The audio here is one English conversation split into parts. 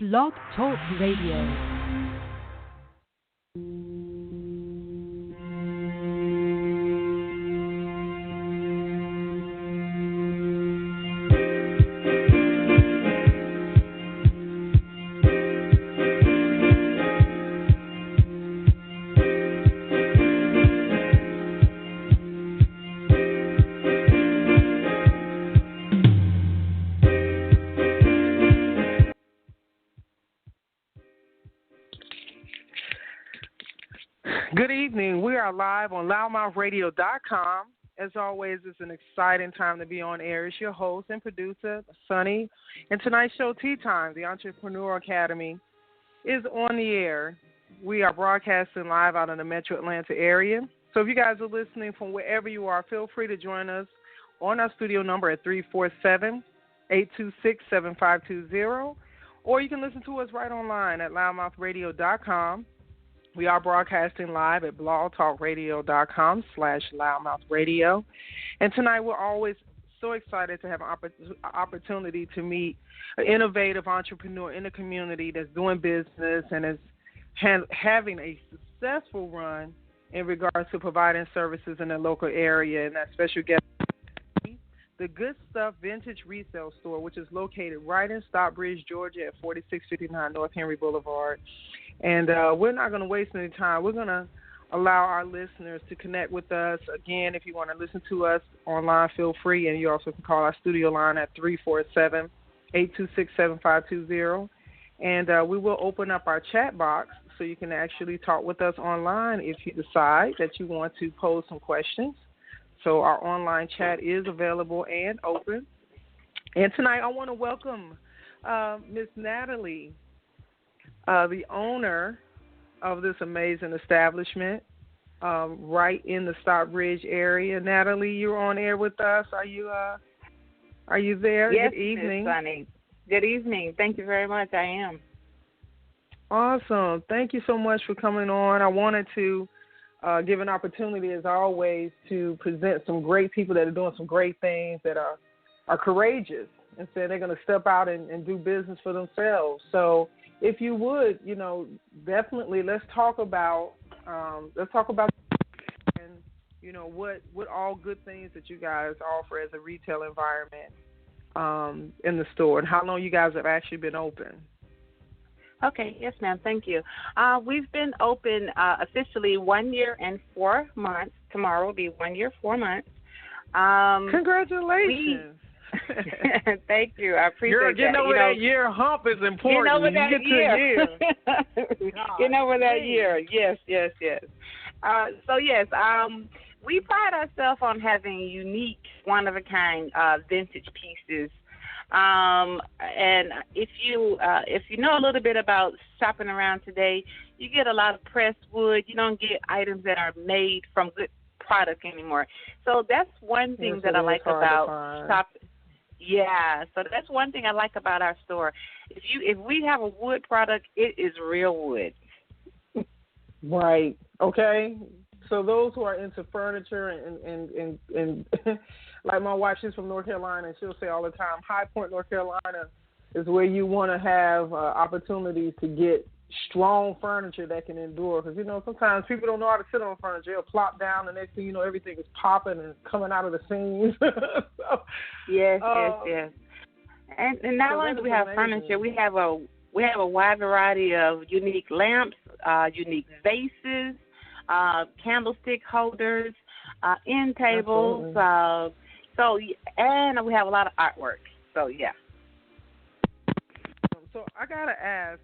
Blog Talk Radio. Good evening. We are live on loudmouthradio.com. As always, it's an exciting time to be on air. It's your host and producer, Sunny. And tonight's show, Tea Time, the Entrepreneur Academy, is on the air. We are broadcasting live out in the metro Atlanta area. So if you guys are listening from wherever you are, feel free to join us on our studio number at 347-826-7520. Or you can listen to us right online at loudmouthradio.com. We are broadcasting live at blogtalkradio.com/loudmouthradio. And tonight we're always so excited to have an opportunity to meet an innovative entrepreneur in the community that's doing business and is having a successful run in regards to providing services in the local area. And that special guest, the Good Stuff Vintage Resale Store, which is located right in Stockbridge, Georgia at 4659 North Henry Boulevard. And we're not going to waste any time. We're going to allow our listeners to connect with us. Again, if you want to listen to us online, feel free. And you also can call our studio line at 347-826-7520. And we will open up our chat box so you can actually talk with us online if you decide that you want to pose some questions. So our online chat is available and open. And tonight I want to welcome Miss Natalie, the owner of this amazing establishment right in the Stockbridge area. Natalie, you're on air with us. Are you there? Yes, Good evening. Ms. Sunny. Good evening. Thank you very much. I am. Awesome. Thank you so much for coming on. I wanted to give an opportunity, as always, to present some great people that are doing some great things, that are courageous and say they're going to step out and do business for themselves. So if you would, definitely let's talk about and, what all good things that you guys offer as a retail environment in the store, and how long you guys have actually been open. Okay. Yes, ma'am. Thank you. We've been open officially 1 year and 4 months. Tomorrow will be 1 year, 4 months. Congratulations. Thank you. I appreciate that. Getting over that year hump is important. Getting over that year. Getting over that year. Yes. We pride ourselves on having unique, one-of-a-kind vintage pieces. And if you know a little bit about shopping around today, you get a lot of pressed wood. You don't get items that are made from good product anymore. So that's one thing that I like about shopping. Yeah, so that's one thing I like about our store. If we have a wood product, it is real wood. Right. Okay. So those who are into furniture and like my wife, she's from North Carolina, and she'll say all the time, High Point, North Carolina is where you want to have opportunities to get strong furniture that can endure. Because, sometimes people don't know how to sit on furniture. They'll plop down, and next thing you know, everything is popping and coming out of the seams. Yes. And not only do we have furniture, we have a wide variety of unique lamps, unique vases, candlestick holders, end tables. And we have a lot of artwork. So, yeah. So I gotta ask,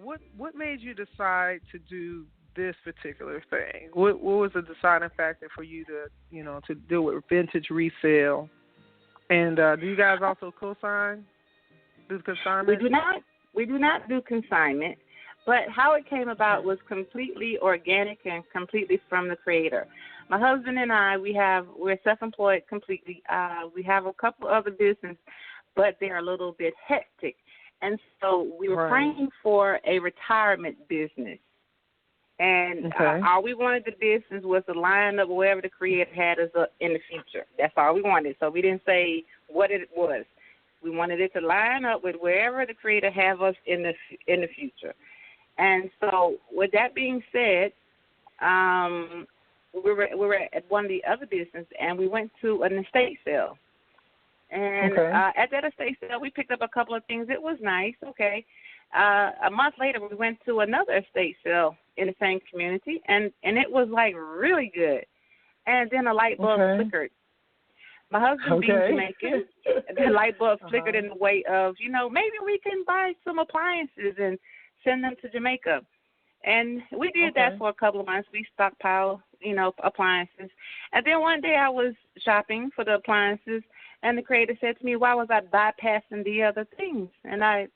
what made you decide to do this particular thing? What was the deciding factor for you to deal with vintage resale? And do you guys also co-sign? Do consignment? We do not do consignment, but how it came about was completely organic and completely from the creator. My husband and I, we're self-employed completely. We have a couple other businesses, but they're a little bit hectic. And so we were praying for a retirement business. And all we wanted the business was to line up wherever the creator had us in the future. That's all we wanted. So we didn't say what it was. We wanted it to line up with wherever the Creator have us in the future. And so, with that being said, we were at one of the other businesses, and we went to an estate sale. And at that estate sale, we picked up a couple of things. It was nice, okay. A month later, we went to another estate sale in the same community, and it was, like, really good. And then a light bulb flickered. My husband being Jamaican, the light bulb flickered in the way of, maybe we can buy some appliances and send them to Jamaica. And we did that for a couple of months. We stockpiled, appliances. And then one day I was shopping for the appliances, and the Creator said to me, why was I bypassing the other things? And I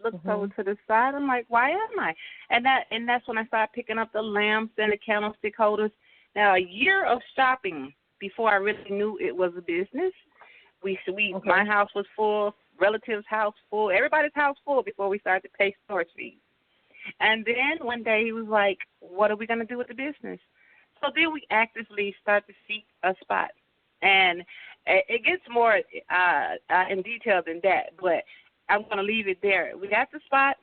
looked over to the side. I'm like, why am I? And that's when I started picking up the lamps and the candlestick holders. Now, a year of shopping before I really knew it was a business. My house was full, relatives' house full, everybody's house full before we started to pay storage fees. And then one day he was like, what are we going to do with the business? So then we actively start to seek a spot. And it gets more in detail than that, but I'm going to leave it there. We got the spot.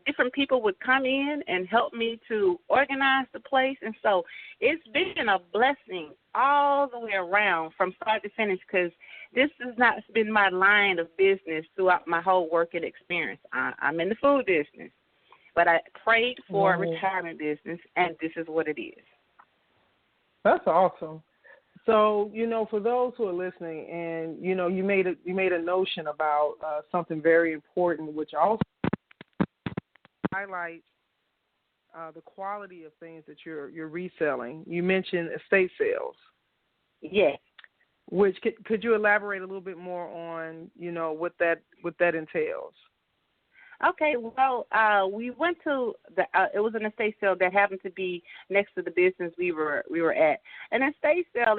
Different people would come in and help me to organize the place. And so it's been a blessing all the way around from start to finish, because this has not been my line of business throughout my whole working experience. I'm in the food business, but I prayed for a retirement business, and this is what it is. That's awesome. So, for those who are listening, and, you made a notion about something very important, which also highlights the quality of things that you're reselling. You mentioned estate sales. Yes. Which could you elaborate a little bit more on, what that entails? Okay, well, we went to it was an estate sale that happened to be next to the business we were at. An estate sale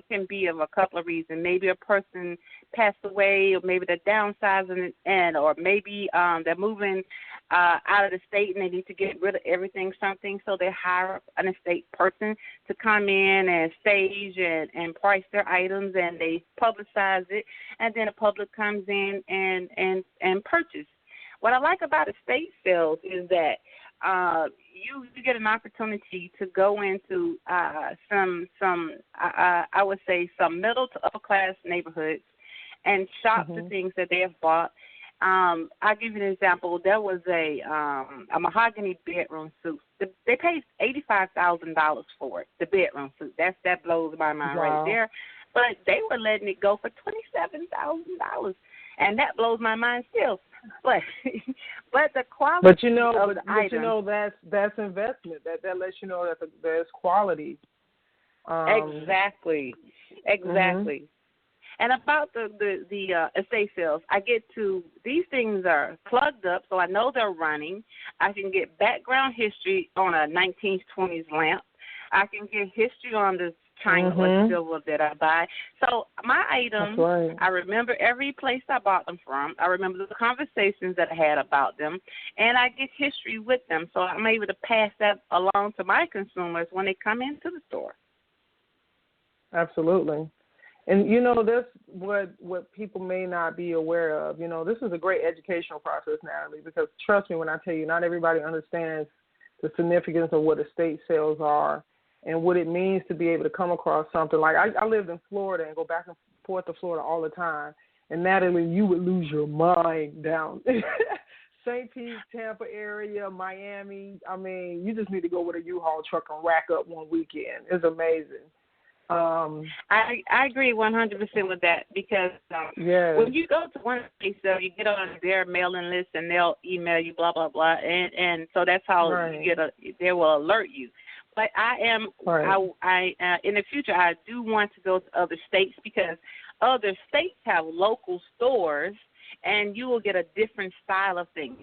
can be of a couple of reasons. Maybe a person passed away, or maybe they're downsizing, or maybe they're moving out of the state and they need to get rid of everything, something. So they hire an estate person to come in and stage and price their items, and they publicize it, and then the public comes in and purchase. What I like about estate sales is that you get an opportunity to go into some I would say some middle to upper class neighborhoods and shop the things that they have bought. I'll give you an example. There was a mahogany bedroom suit. They paid $85,000 for it. The bedroom suit. That blows my mind right there. But they were letting it go for $27,000, and that blows my mind still. But the quality of the item. That's investment. That lets you know that there's quality. Exactly. And about the estate sales, I get to, these things are plugged up, so I know they're running. I can get background history on a 1920s lamp. I can get history on the china or silver that I buy. So my items, I remember every place I bought them from. I remember the conversations that I had about them, and I get history with them. So I'm able to pass that along to my consumers when they come into the store. Absolutely. And, that's what people may not be aware of. This is a great educational process, Natalie, because trust me when I tell you, not everybody understands the significance of what estate sales are and what it means to be able to come across something. Like I lived in Florida and go back and forth to Florida all the time. And Natalie, you would lose your mind down St. Pete, Tampa area, Miami. I mean, you just need to go with a U-Haul truck and rack up one weekend. It's amazing. I agree 100% with that, because when you go to one place, you get on their mailing list and they'll email you blah blah blah, and so that's how you get they will alert you. But I in the future I do want to go to other states, because other states have local stores and you will get a different style of things.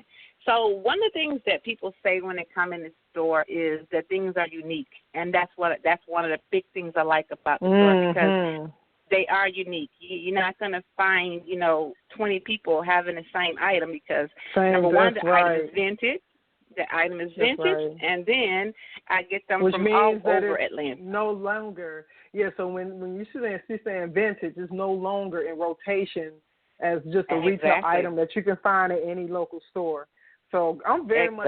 So one of the things that people say when they come in the store is that things are unique, and that's one of the big things I like about the store, because they are unique. You're not going to find 20 people having the same item, because number one, the item is vintage. The item is vintage, and then I get them which from means all that over it's Atlanta. No longer, so when you see saying vintage, it's no longer in rotation as just a retail item that you can find at any local store. So I'm very much,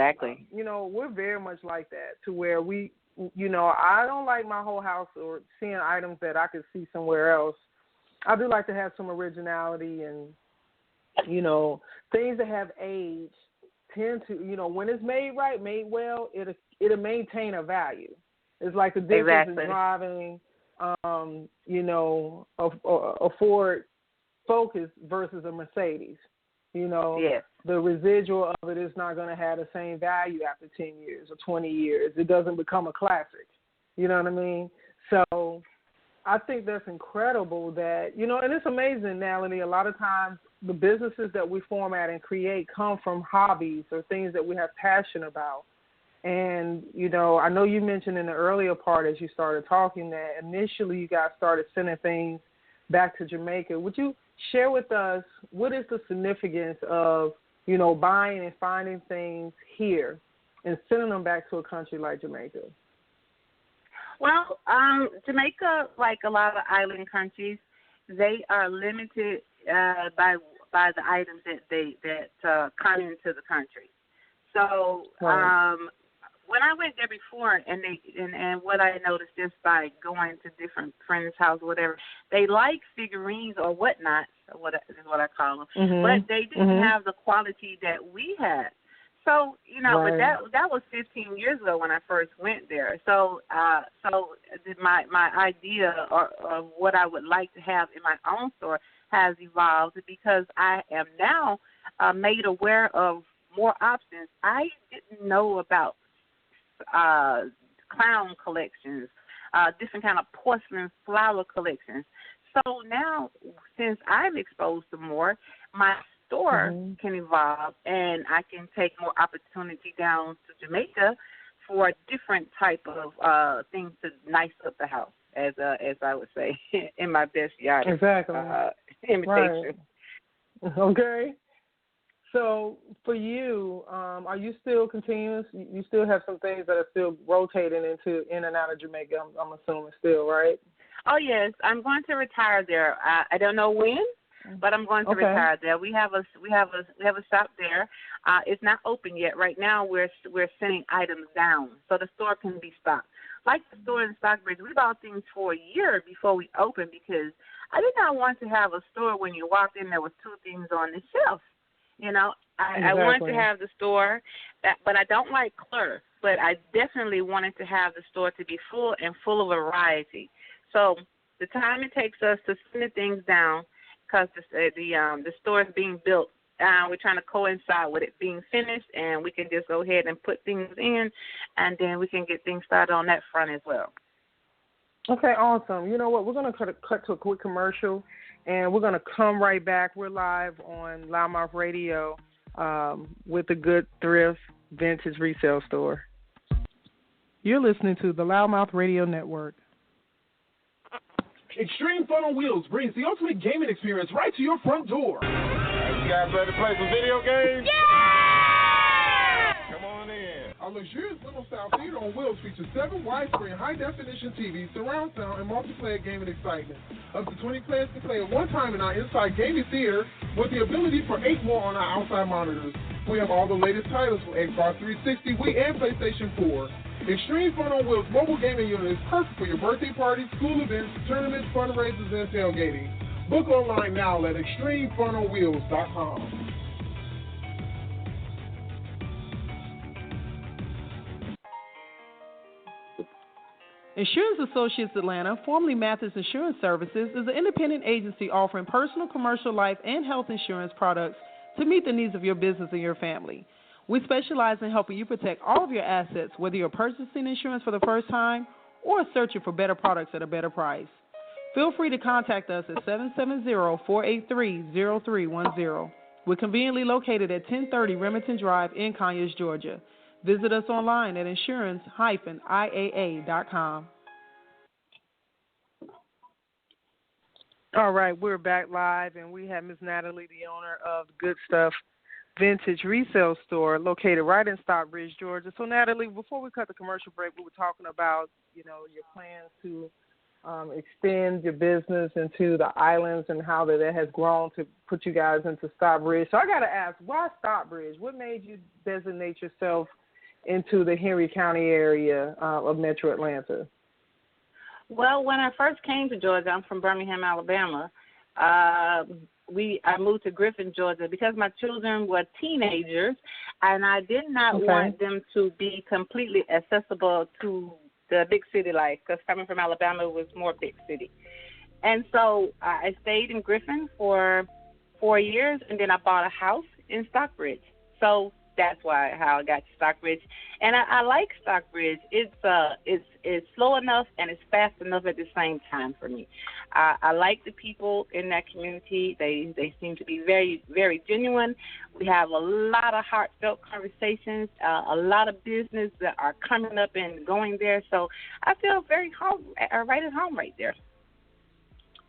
we're very much like that, to where I don't like my whole house or seeing items that I could see somewhere else. I do like to have some originality and, things that have age tend to, when it's made right, made well, it'll maintain a value. It's like the difference in driving, a Ford Focus versus a Mercedes. The residual of it is not going to have the same value after 10 years or 20 years. It doesn't become a classic. You know what I mean? So I think that's incredible that, and it's amazing, Natalie, a lot of times the businesses that we format and create come from hobbies or things that we have passion about. And, I know you mentioned in the earlier part as you started talking that initially you guys started sending things back to Jamaica. Would you share with us what is the significance of, buying and finding things here and sending them back to a country like Jamaica? Well, Jamaica, like a lot of island countries, they are limited by the items that come into the country. So when I went there before, and what I noticed just by going to different friends' houses, whatever, they like figurines or whatnot, what is what I call them, but they didn't have the quality that we had. So but that was 15 years ago when I first went there. So my idea of what I would like to have in my own store has evolved because I am now made aware of more options. I didn't know about clown collections, different kind of porcelain flower collections. So now, since I'm exposed to more, my store can evolve, and I can take more opportunity down to Jamaica for different type of things to nice up the house, as I would say, in my best yard imitation. Right. Okay. So for you, are you still continuous? You still have some things that are still rotating in and out of Jamaica, I'm assuming still, right? Oh, yes. I'm going to retire there. I don't know when, but I'm going to retire there. We have a shop there. It's not open yet. Right now we're sending items down so the store can be stocked. Like the store in Stockbridge, we bought things for a year before we opened because I did not want to have a store when you walked in there was two things on the shelf. I wanted to have the store, but I don't like clutter. But I definitely wanted to have the store to be full and full of variety. So the time it takes us to send the things down, because the store is being built, we're trying to coincide with it being finished, and we can just go ahead and put things in, and then we can get things started on that front as well. Okay, awesome. You know what? We're going to cut to a quick commercial, and we're going to come right back. We're live on Loudmouth Radio with the Good Thrift Vintage Resale Store. You're listening to the Loudmouth Radio Network. Extreme Fun on Wheels brings the ultimate gaming experience right to your front door. You guys ready to play some video games? Yeah! Come on in. Our luxurious limo-style theater on wheels features 7 widescreen high-definition TVs, surround sound, and multiplayer gaming excitement. Up to 20 players can play at one time in our inside gaming theater with the ability for 8 more on our outside monitors. We have all the latest titles for Xbox 360, Wii, and PlayStation 4. Extreme Fun on Wheels mobile gaming unit is perfect for your birthday parties, school events, tournaments, fundraisers, and tailgating. Book online now at extremefunonwheels.com. Insurance Associates Atlanta, formerly Mathis Insurance Services, is an independent agency offering personal, commercial, life, and health insurance products to meet the needs of your business and your family. We specialize in helping you protect all of your assets, whether you're purchasing insurance for the first time or searching for better products at a better price. Feel free to contact us at 770-483-0310. We're conveniently located at 1030 Remington Drive in Conyers, Georgia. Visit us online at insurance-iaa.com. All right, we're back live, and we have Ms. Natalie, the owner of Good Stuff Vintage Resale Store, located right in Stockbridge, Georgia. So, Natalie, before we cut the commercial break, we were talking about, your plans to extend your business into the islands and how that has grown to put you guys into Stockbridge. So I got to ask, why Stockbridge? What made you designate yourself into the Henry County area of Metro Atlanta? Well, when I first came to Georgia, I'm from Birmingham, Alabama. I moved to Griffin, Georgia, because my children were teenagers, and I did not want them to be completely accessible to the big city life, because coming from Alabama was more big city. And so I stayed in Griffin for 4 years, and then I bought a house in Stockbridge. So that's how I got to Stockbridge. And I like Stockbridge. It's slow enough and it's fast enough at the same time for me. I like the people in that community. They seem to be very, very genuine. We have a lot of heartfelt conversations, a lot of business that are coming up and going there. So I feel very right at home right there.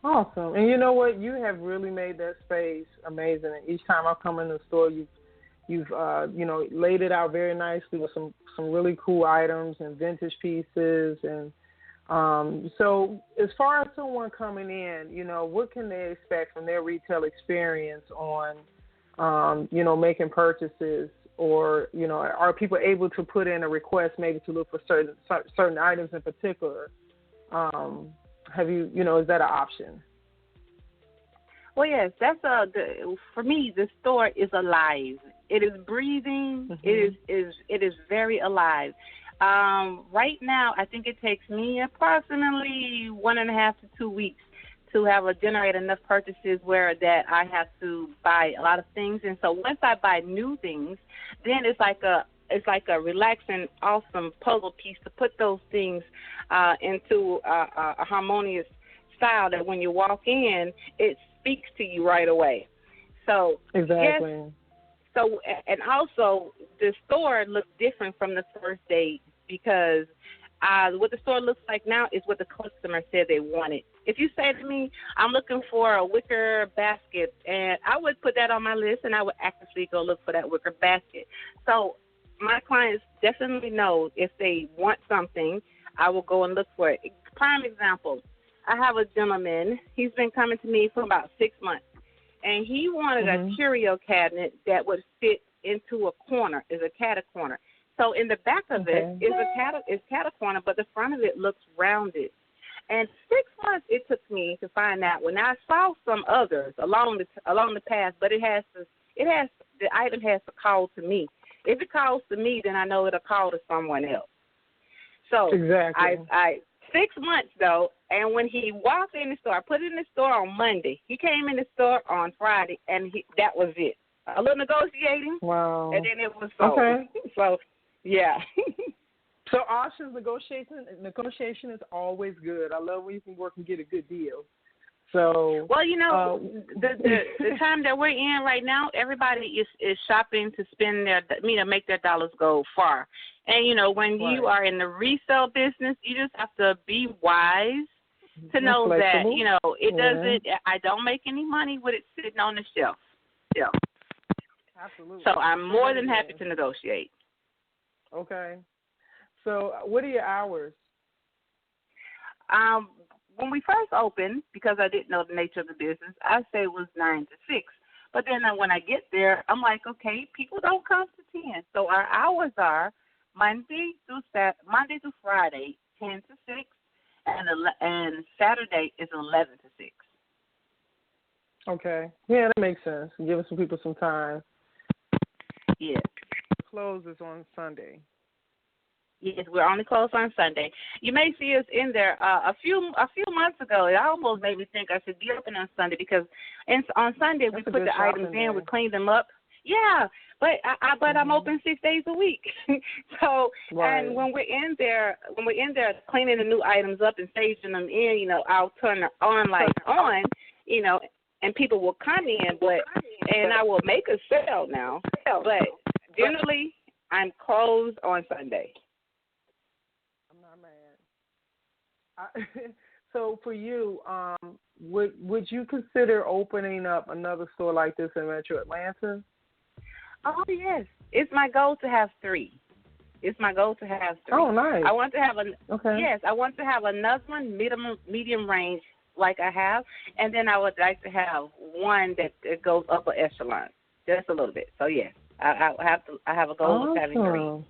Awesome. And you know what? You have really made that space amazing. And each time I come in the store, you've laid it out very nicely with some really cool items and vintage pieces. And so as far as someone coming in, what can they expect from their retail experience on, making purchases, or, are people able to put in a request maybe to look for certain items in particular? Is that an option? Well, yes, for me, the store is alive. It is breathing. Mm-hmm. It is very alive. Right now, I think it takes me approximately 1.5 to 2 weeks to generate enough purchases where that I have to buy a lot of things. And so once I buy new things, then it's like a relaxing, awesome puzzle piece to put those things into a harmonious style that when you walk in, it speaks to you right away. So exactly. Yes, so, and also the store looks different from the first day, because what the store looks like now is what the customer said they wanted. If you say to me, I'm looking for a wicker basket, and I would put that on my list, and I would actively go look for that wicker basket. So my clients definitely know if they want something, I will go and look for it. Prime example, I have a gentleman. He's been coming to me for about 6 months. And he wanted a curio cabinet that would fit into a corner, is a cat corner. So in the back of it is cat corner, but the front of it looks rounded. And 6 months it took me to find that one. Now I saw some others along the path, but the item has to call to me. If it calls to me, then I know it'll call to someone else. So exactly. I 6 months, though, and when he walked in the store, I put it in the store on Monday. He came in the store on Friday, and that was it. A little negotiating, wow, and then it was sold. Okay. So, yeah. So options negotiation is always good. I love when you can work and get a good deal. So well, the time that we're in right now, everybody is shopping to make their dollars go far. And when you are in the resale business, you just have to be wise to know that it doesn't. I don't make any money with it sitting on the shelf. Yeah. Absolutely. So I'm more than happy to negotiate. Okay. So what are your hours? When we first opened, because I didn't know the nature of the business, I say it was 9 to 6. But then when I get there, I'm like, okay, people don't come to 10. So our hours are Monday through Friday, 10 to 6, and Saturday is 11 to 6. Okay. Yeah, that makes sense. Giving some people some time. Yes. Closes on Sunday. Yes, we're only closed on Sunday. You may see us in there. A few months ago, it almost made me think I should be open on Sunday, because on Sunday we put the items in, we clean them up. Yeah, but I'm open 6 days a week. So and when we're in there cleaning the new items up and staging them in, I'll turn the on light on, and people will come in, and I will make a sale now. But generally, I'm closed on Sunday. So for you, would you consider opening up another store like this in Metro Atlanta? Oh, yes. It's my goal to have 3. It's my goal to have 3. Oh, nice. I want to have Okay. I want to have another one, medium range, like I have, and then I would like to have one that goes upper echelon, just a little bit. So yes, I have a goal of having 3.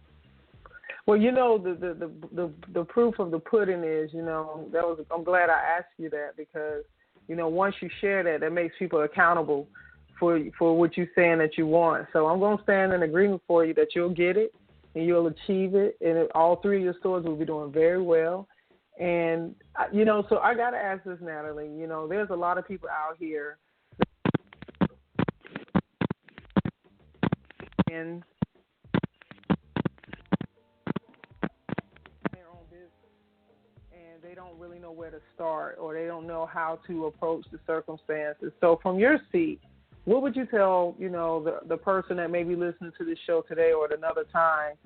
Well, the proof of the pudding is, I'm glad I asked you that because, once you share that makes people accountable for what you're saying that you want. So I'm going to stand in agreement for you that you'll get it and you'll achieve it, and all 3 of your stores will be doing very well. And, so I got to ask this, Natalie. There's a lot of people out here and their own business, and they don't really know where to start, or they don't know how to approach the circumstances. So from your seat, what would you tell, the person that may be listening to this show today or at another time,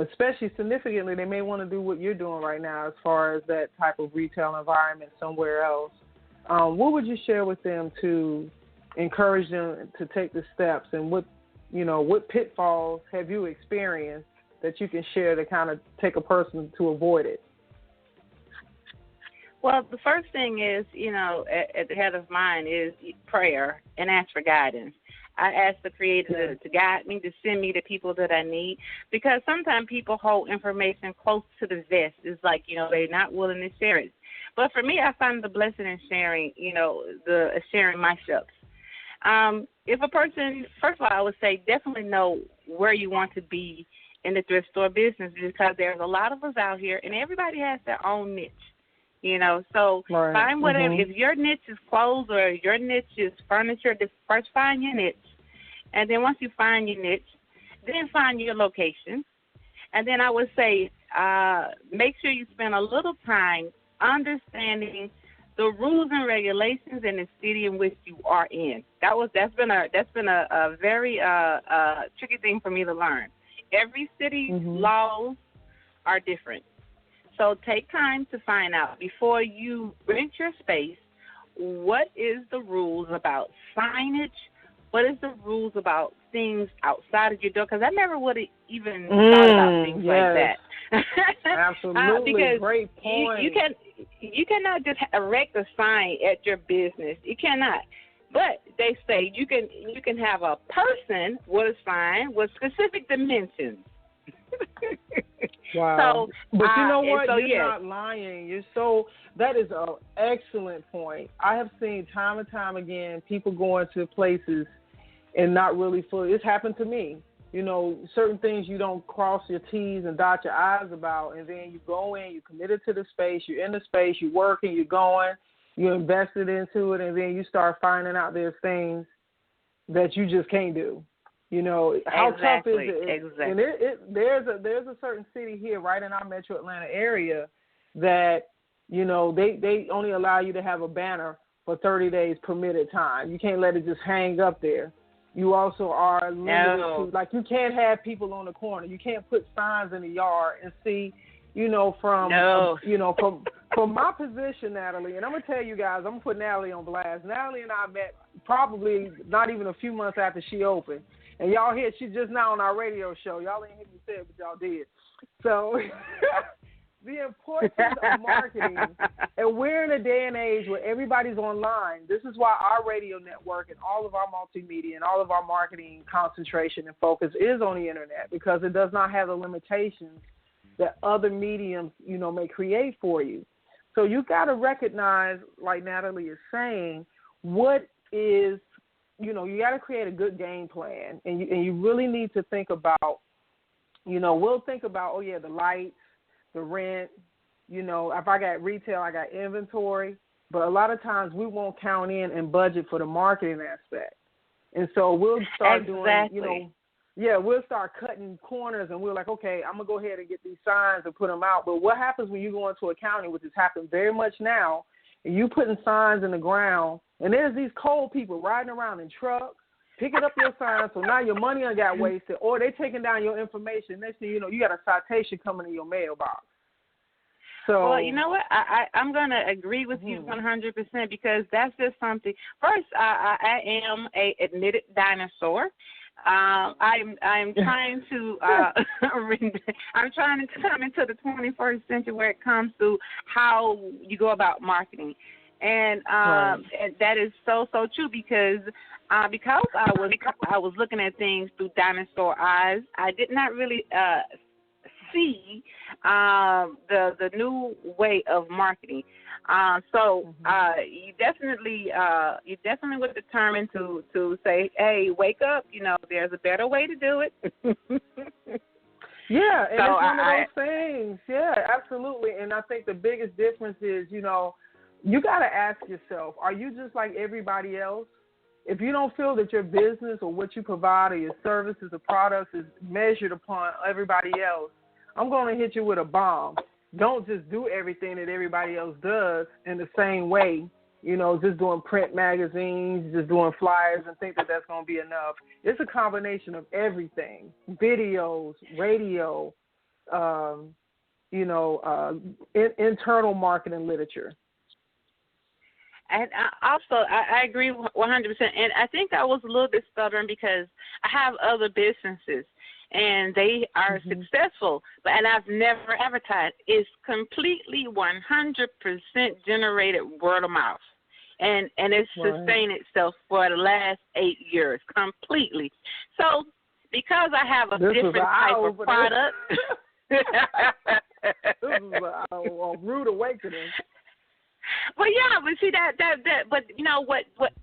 especially significantly, they may want to do what you're doing right now as far as that type of retail environment somewhere else. What would you share with them to encourage them to take the steps, and what pitfalls have you experienced that you can share to kind of take a person to avoid it? Well, the first thing is, at the head of mine is prayer and ask for guidance. I ask the Creator to guide me, to send me the people that I need, because sometimes people hold information close to the vest. It's like, they're not willing to share it. But for me, I find the blessing in sharing, sharing my steps. If a person, first of all, I would say definitely know where you want to be in the thrift store business, because there's a lot of us out here, and everybody has their own niche. So right. Find whatever. If your niche is clothes or your niche is furniture, just first find your niche. And then once you find your niche, then find your location. And then I would say make sure you spend a little time understanding the rules and regulations in the city in which you are in. That's been a very tricky thing for me to learn. Every city's laws are different. So take time to find out before you rent your space, what is the rules about signage? What is the rules about things outside of your door? Because I never would have even thought about things like that. Absolutely, because great point. You cannot just erect a sign at your business. You cannot. But they say you can have a person with a sign with specific dimensions. Wow. So, but you know what? So, You're not lying. That is an excellent point. I have seen time and time again people going to places and not really fully. It's happened to me. Certain things you don't cross your T's and dot your I's about, and then you go in, you're committed to the space, you're in the space, you're working, you're going, you're invested into it, and then you start finding out there's things that you just can't do. How tough is it? Exactly. And there's a certain city here right in our metro Atlanta area that, they only allow you to have a banner for 30 days permitted time. You can't let it just hang up there. You also are limited to, like, you can't have people on the corner. You can't put signs in the yard and see, from my position, Natalie, and I'm going to tell you guys, I'm going to put Natalie on blast. Natalie and I met probably not even a few months after she opened. And y'all hear she's just now on our radio show. Y'all ain't hear me say it, but y'all did. So the importance of marketing, and we're in a day and age where everybody's online. This is why our radio network and all of our multimedia and all of our marketing concentration and focus is on the internet, because it does not have the limitations that other mediums, may create for you. So you've got to recognize, like Natalie is saying, what is, you got to create a good game plan, and you really need to think about, we'll think about, the lights, the rent, if I got retail, I got inventory, but a lot of times we won't count in and budget for the marketing aspect. And so we'll start doing, we'll start cutting corners, and we're like, okay, I'm going to go ahead and get these signs and put them out. But what happens when you go into accounting, which has happened very much now, and you putting signs in the ground, and there's these cold people riding around in trucks, picking up your signs, so now your money got wasted, or they taking down your information. Next thing you know, you got a citation coming in your mailbox. So, well, you know what? I'm going to agree with you 100%, because that's just something. First, I am a admitted dinosaur. I'm trying to I'm trying to come into the 21st century where it comes to how you go about marketing, and and that is so true because I was looking at things through dinosaur eyes. I did not really see the new way of marketing. You definitely were determined to say, hey, wake up, there's a better way to do it. Yeah, and it's one of those things. Yeah, absolutely. And I think the biggest difference is, you got to ask yourself, are you just like everybody else? If you don't feel that your business or what you provide or your services or products is measured upon everybody else, I'm going to hit you with a bomb. Don't just do everything that everybody else does in the same way, just doing print magazines, just doing flyers and think that that's going to be enough. It's a combination of everything, videos, radio, internal marketing literature. And I agree 100%. And I think I was a little bit stubborn because I have other businesses and they are successful, and I've never advertised. It's completely 100% generated word of mouth, and it's sustained itself for the last 8 years completely. So because I have a different type of product, this is a rude awakening. Well, yeah, but see but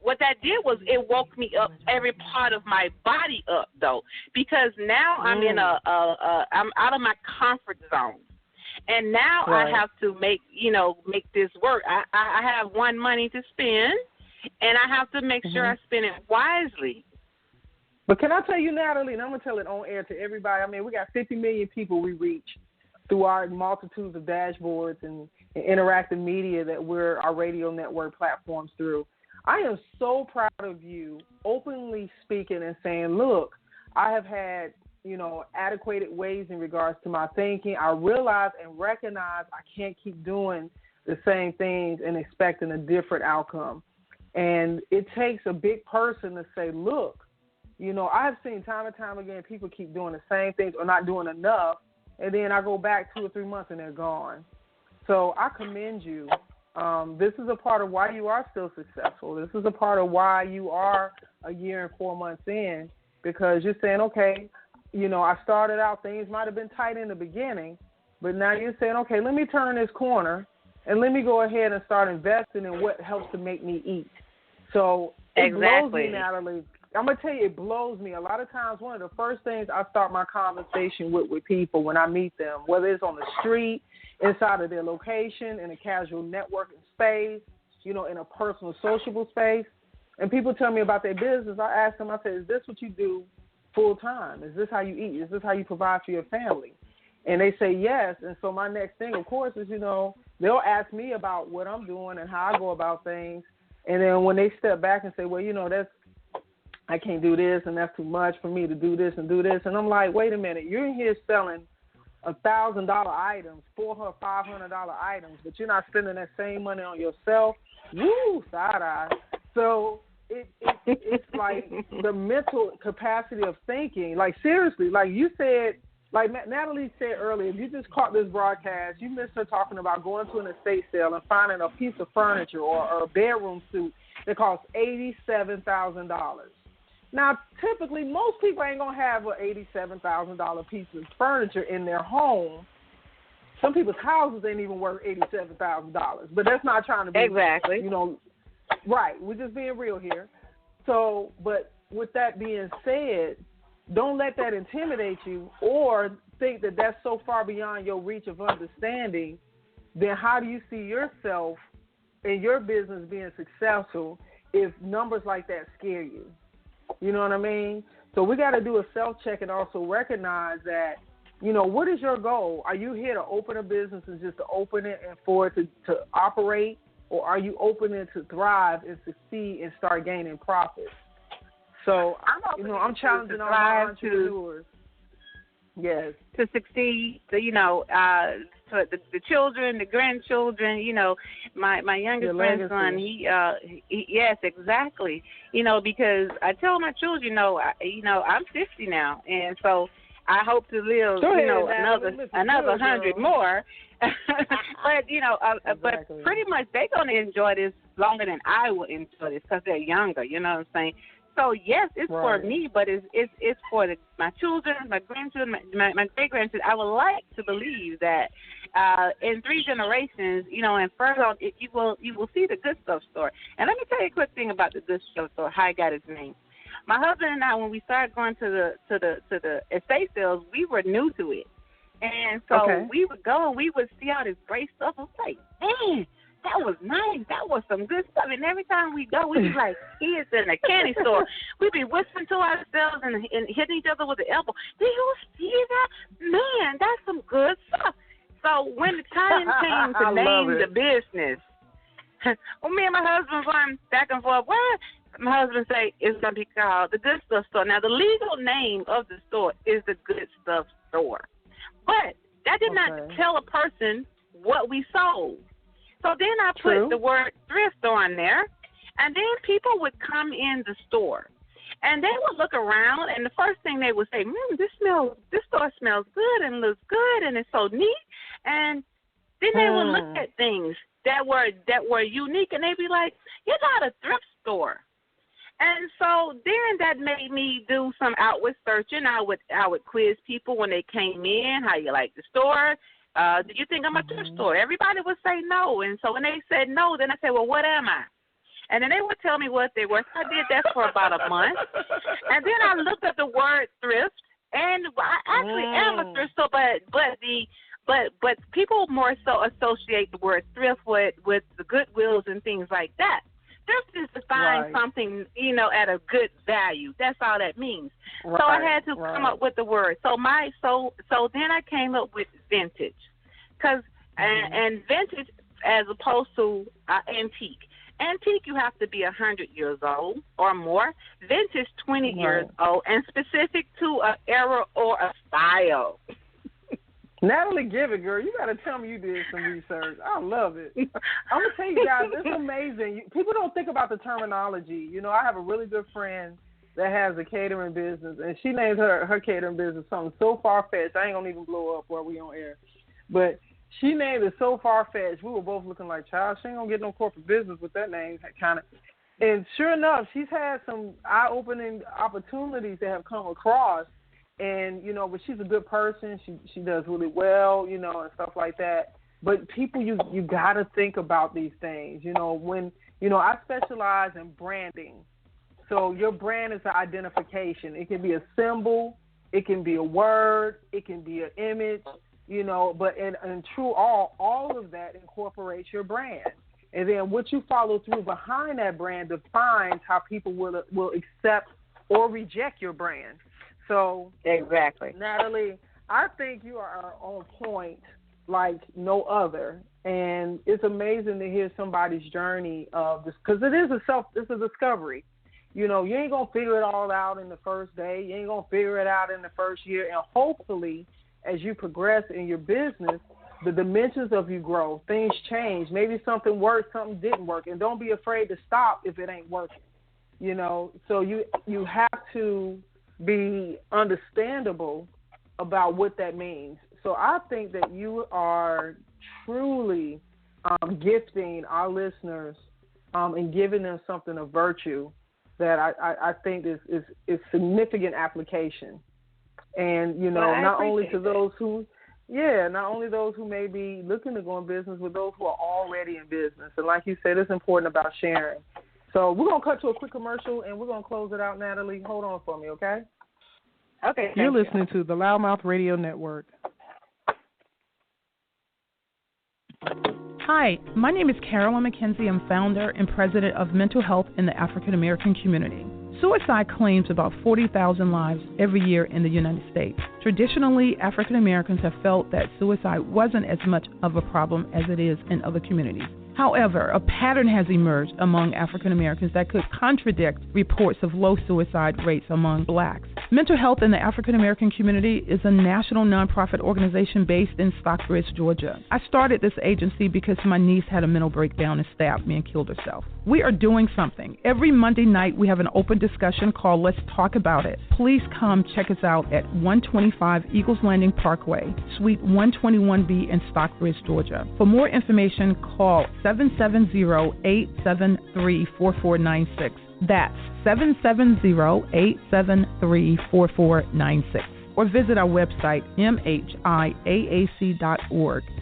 what that did was it woke me up, every part of my body up though, because now I'm in I'm out of my comfort zone, and now I have to make this work. I have money to spend, and I have to make sure I spend it wisely. But can I tell you, Natalie, and I'm gonna tell it on air to everybody. I mean, we got 50 million people we reach through our multitudes of dashboards and interactive media that our radio network platforms through. I am so proud of you openly speaking and saying, look, I have had, adequate ways in regards to my thinking. I realize and recognize I can't keep doing the same things and expecting a different outcome. And it takes a big person to say, look, I've seen time and time again people keep doing the same things or not doing enough, and then I go back 2 or 3 months and they're gone. So I commend you. This is a part of why you are still successful. This is a part of why you are a year and 4 months in, because you're saying, okay, I started out, things might have been tight in the beginning, but now you're saying, okay, let me turn this corner and let me go ahead and start investing in what helps to make me eat. So it blows me, Natalie. I'm going to tell you, it blows me. A lot of times, one of the first things I start my conversation with people when I meet them, whether it's on the street, inside of their location, in a casual networking space, in a personal, sociable space, and people tell me about their business, I ask them, I say, is this what you do full time? Is this how you eat? Is this how you provide for your family? And they say yes. And so my next thing, of course, is, they'll ask me about what I'm doing and how I go about things. And then when they step back and say, well, I can't do this, and that's too much for me to do this and do this. And I'm like, wait a minute, you're in here selling $1,000 items, $400, $500 items, but you're not spending that same money on yourself. Woo, side eye. So it's like the mental capacity of thinking. Like seriously, like you said, like Natalie said earlier, if you just caught this broadcast, you missed her talking about going to an estate sale and finding a piece of furniture or a bedroom suite that costs $87,000. Now, typically, most people ain't going to have an $87,000 piece of furniture in their home. Some people's houses ain't even worth $87,000. But that's not trying to be, exactly. Right. We're just being real here. So, but with that being said, don't let that intimidate you or think that that's so far beyond your reach of understanding. Then how do you see yourself and your business being successful if numbers like that scare you? You know what I mean? So we got to do a self-check and also recognize that, what is your goal? Are you here to open a business and just to open it and for it to operate? Or are you opening to thrive and succeed and start gaining profits? So, I'm challenging all my entrepreneurs. Yes. To succeed, for the children, the grandchildren, my youngest grandson, he yes, exactly. Because I tell my children, I'm 50 now, and so I hope to live, another 100 more. But exactly. But pretty much they're gonna enjoy this longer than I will enjoy this because they're younger. You know what I'm saying? So yes, it's for me, but it's for my children, my grandchildren, my great grandchildren. I would like to believe that in 3 generations, and further on, you will see the Good Stuff store. And let me tell you a quick thing about the Good Stuff store. How I got its name. My husband and I, when we started going to the estate sales, we were new to it, and so we would go and we would see all this great stuff. I was like, man, that was nice. That was some good stuff. And every time we go, we'd be like kids in a candy store. We'd be whispering to ourselves and hitting each other with the elbow. Do you see that? Man, that's some good stuff. So when the time came to name the business, well, me and my husband going back and forth. What? My husband say it's going to be called the Good Stuff Store. Now, the legal name of the store is the Good Stuff Store. But that did not tell a person what we sold. So then I put the word thrift store on there, and then people would come in the store, and they would look around, and the first thing they would say, this store smells good and looks good, and it's so neat. And then they would look at things that were unique, and they'd be like, "You're not a thrift store." And so then that made me do some outward searching. I would quiz people when they came in, how you like the store. Do you think I'm a thrift store? Everybody would say no. And so when they said no, then I said, well, what am I? And then they would tell me what they were. So I did that for about a month. And then I looked up the word thrift, and I actually am a thrift store, but people more so associate the word thrift with the Goodwills and things like that. Thrift is to find something, at a good value. That's all that means. So I had to come up with the word. So then I came up with vintage, and vintage as opposed to antique. Antique, you have to be 100 years old or more. Vintage, 20 years old, and specific to an era or a style. Natalie, give it, girl. You got to tell me you did some research. I love it. I'm going to tell you guys, it's amazing. People don't think about the terminology. I have a really good friend that has a catering business, and she named her catering business something so far-fetched. I ain't going to even blow up while we on air. But she named it so far-fetched. We were both looking like, child, she ain't going to get no corporate business with that name. Kind of. And sure enough, she's had some eye-opening opportunities that have come across. And, but she's a good person. She does really well, and stuff like that. But people, you got to think about these things. When, I specialize in branding. So your brand is an identification. It can be a symbol. It can be a word. It can be an image, But in true all of that incorporates your brand. And then what you follow through behind that brand defines how people will accept or reject your brand. So, exactly, Natalie, I think you are on point like no other, and it's amazing to hear somebody's journey of this, because it's a discovery. You ain't gonna figure it all out in the first day. You ain't gonna figure it out in the first year, and hopefully, as you progress in your business, the dimensions of you grow. Things change. Maybe something worked, something didn't work, and don't be afraid to stop if it ain't working. So you have to be understandable about what that means. So I think that you are truly gifting our listeners and giving them something of virtue that I think is significant application. And, not only to those who may be looking to go in business, but those who are already in business. And like you said, it's important about sharing. So we're going to cut to a quick commercial, and we're going to close it out, Natalie. Hold on for me, okay? Okay. You're listening to the Loudmouth Radio Network. Hi, my name is Carolyn McKenzie. I'm founder and president of Mental Health in the African American Community. Suicide claims about 40,000 lives every year in the United States. Traditionally, African Americans have felt that suicide wasn't as much of a problem as it is in other communities. However, a pattern has emerged among African Americans that could contradict reports of low suicide rates among blacks. Mental Health in the African American Community is a national nonprofit organization based in Stockbridge, Georgia. I started this agency because my niece had a mental breakdown and stabbed me and killed herself. We are doing something. Every Monday night we have an open discussion called Let's Talk About It. Please come check us out at 125 Eagles Landing Parkway, Suite 121B in Stockbridge, Georgia. For more information, call 770-873-4496. That's 770-873-4496. Or visit our website, mhiaac.org,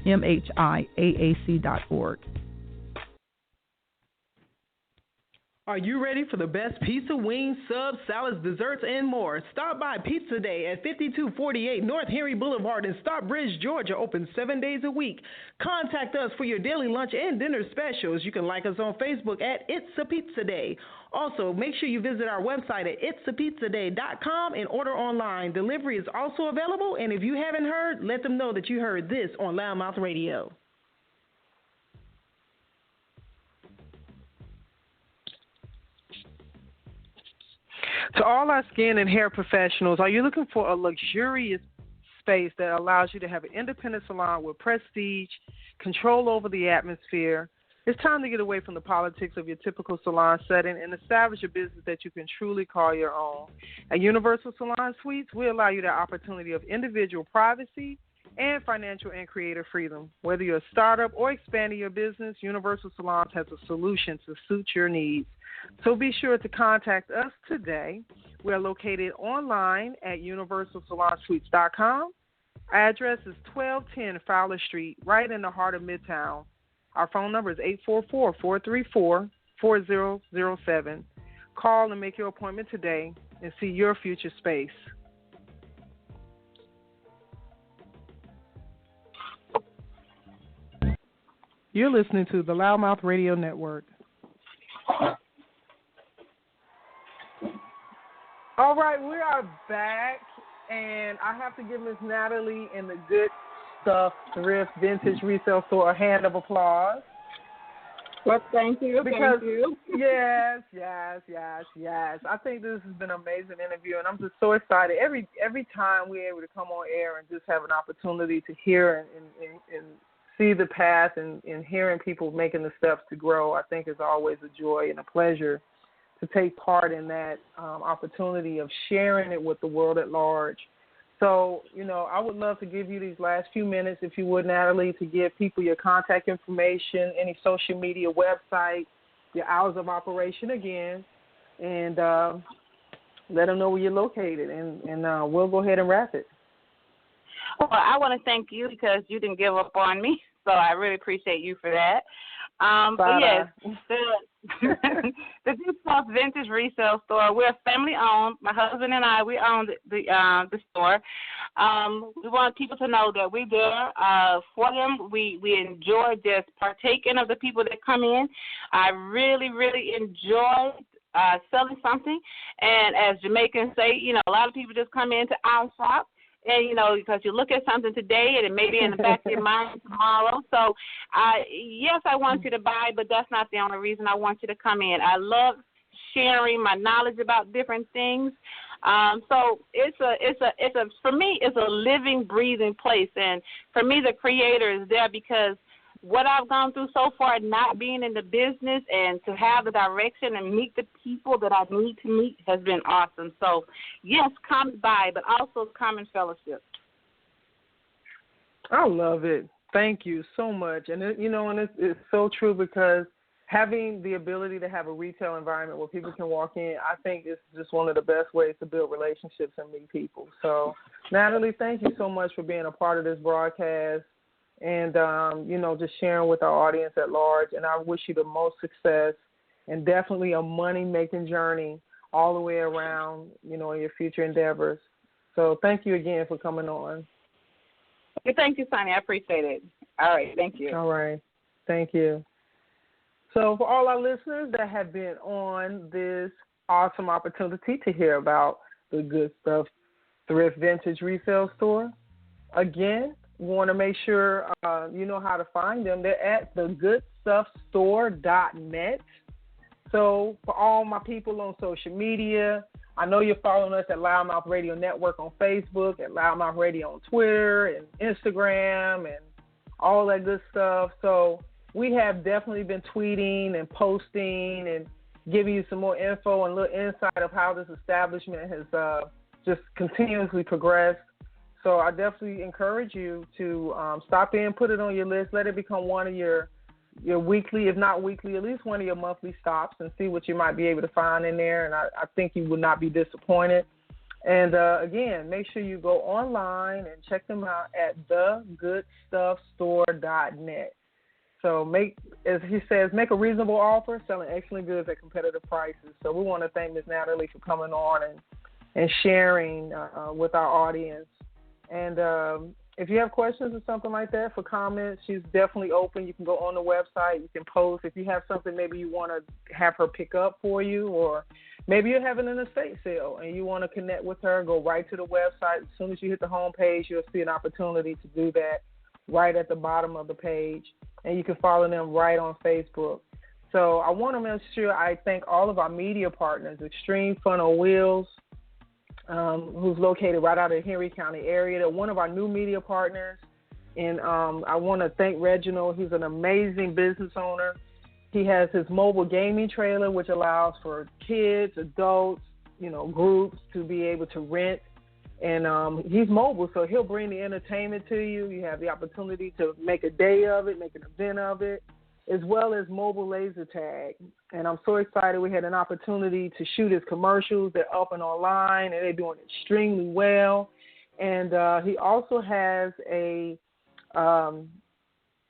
mhiaac.org. Are you ready for the best pizza, wings, subs, salads, desserts, and more? Stop by Pizza Day at 5248 North Henry Boulevard in Stockbridge, Georgia, open 7 days a week. Contact us for your daily lunch and dinner specials. You can like us on Facebook at It's a Pizza Day. Also, make sure you visit our website at itsapizzaday.com and order online. Delivery is also available, and if you haven't heard, let them know that you heard this on Loudmouth Radio. To all our skin and hair professionals, are you looking for a luxurious space that allows you to have an independent salon with prestige, control over the atmosphere? It's time to get away from the politics of your typical salon setting and establish a business that you can truly call your own. At Universal Salon Suites, we allow you the opportunity of individual privacy and financial and creative freedom. Whether you're a startup or expanding your business, Universal Salons has a solution to suit your needs. So be sure to contact us today. We are located online at universalsalonsuites.com. Address is 1210 Fowler Street, right in the heart of Midtown. Our phone number is 844-434-4007. Call and make your appointment today and see your future space. You're listening to the Loudmouth Radio Network. All right, we are back, and I have to give Miss Natalie and the Good Stuff Thrift Vintage Resale Store a hand of applause. Well, thank you. Because, thank you. Yes. I think this has been an amazing interview, and I'm just so excited. Every time we're able to come on air and just have an opportunity to hear and see the path and hearing people making the steps to grow, I think is always a joy and a pleasure to take part in that opportunity of sharing it with the world at large. So, I would love to give you these last few minutes, if you would, Natalie, to give people your contact information, any social media website, your hours of operation again, and let them know where you're located, and we'll go ahead and wrap it. Well, I want to thank you because you didn't give up on me, so I really appreciate you for that. But yes, the Good Stuff Vintage Resale Store, we're family owned. My husband and I, we own the store. We want people to know that we're there for them. We enjoy just partaking of the people that come in. I really, really enjoy selling something. And as Jamaicans say, a lot of people just come into our shop. And, because you look at something today and it may be in the back of your mind tomorrow. So, yes, I want you to buy, but that's not the only reason I want you to come in. I love sharing my knowledge about different things. So for me, it's a living, breathing place. And for me, the creator is there because what I've gone through so far, not being in the business and to have the direction and meet the people that I need to meet has been awesome. So, yes, come by, but also come in fellowship. I love it. Thank you so much. And, it's so true because having the ability to have a retail environment where people can walk in, I think it's just one of the best ways to build relationships and meet people. So, Natalie, thank you so much for being a part of this broadcast. And, just sharing with our audience at large. And I wish you the most success and definitely a money-making journey all the way around, in your future endeavors. So thank you again for coming on. Thank you, Sonny. I appreciate it. All right. Thank you. All right. Thank you. So for all our listeners that have been on this awesome opportunity to hear about the Good Stuff Thrift Vintage Resale Store, again, want to make sure you know how to find them. They're at thegoodstuffstore.net. So for all my people on social media, I know you're following us at Loudmouth Radio Network on Facebook, at Loudmouth Radio on Twitter and Instagram and all that good stuff. So we have definitely been tweeting and posting and giving you some more info and a little insight of how this establishment has just continuously progressed. So I definitely encourage you to stop in, put it on your list, let it become one of your weekly, if not weekly, at least one of your monthly stops, and see what you might be able to find in there. And I think you would not be disappointed. And, again, make sure you go online and check them out at thegoodstuffstore.net. So as he says, make a reasonable offer, selling excellent goods at competitive prices. So we want to thank Ms. Natalie for coming on and sharing with our audience. And if you have questions or something like that, for comments, she's definitely open. You can go on the website. You can post. If you have something maybe you want to have her pick up for you, or maybe you're having an estate sale and you want to connect with her, go right to the website. As soon as you hit the home page, you'll see an opportunity to do that right at the bottom of the page. And you can follow them right on Facebook. So I want to make sure I thank all of our media partners, Extreme Fun on Wheels, who's located right out of the Henry County area. They're one of our new media partners. And I want to thank Reginald. He's an amazing business owner. He has his mobile gaming trailer, which allows for kids, adults, groups to be able to rent. And he's mobile, so he'll bring the entertainment to you. You have the opportunity to make a day of it, make an event of it, as well as mobile laser tag. And I'm so excited we had an opportunity to shoot his commercials. They're up and online, and they're doing extremely well. And he also has a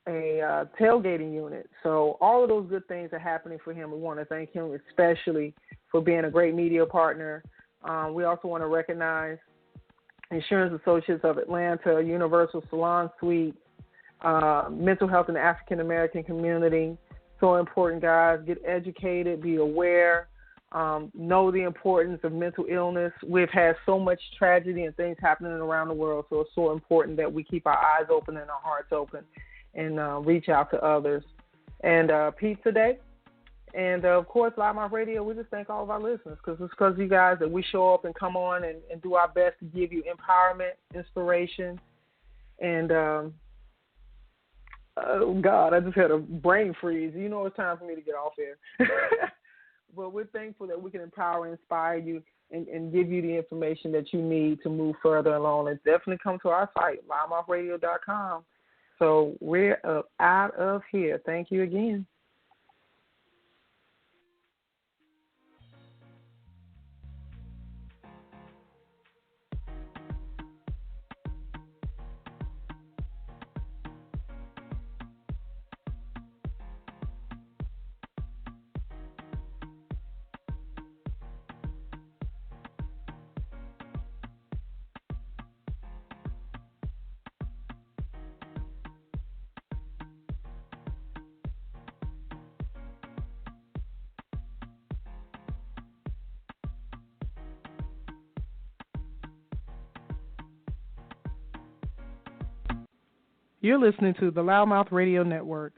tailgating unit. So all of those good things are happening for him. We want to thank him especially for being a great media partner. We also want to recognize Insurance Associates of Atlanta, Universal Salon Suite, mental health in the African American community. So important, guys. Get educated, be aware, know the importance of mental illness. We've had so much tragedy and things happening around the world, so it's so important that we keep our eyes open and our hearts open and reach out to others. And Pizza Day. And, of course, Loudmouth Radio, we just thank all of our listeners because it's because of you guys that we show up and come on and do our best to give you empowerment, inspiration. And, oh, God, I just had a brain freeze. You know it's time for me to get off here. But we're thankful that we can empower and inspire you and give you the information that you need to move further along. And definitely come to our site, loudmouthradio.com. So we're out of here. Thank you again. You're listening to the Loudmouth Radio Network.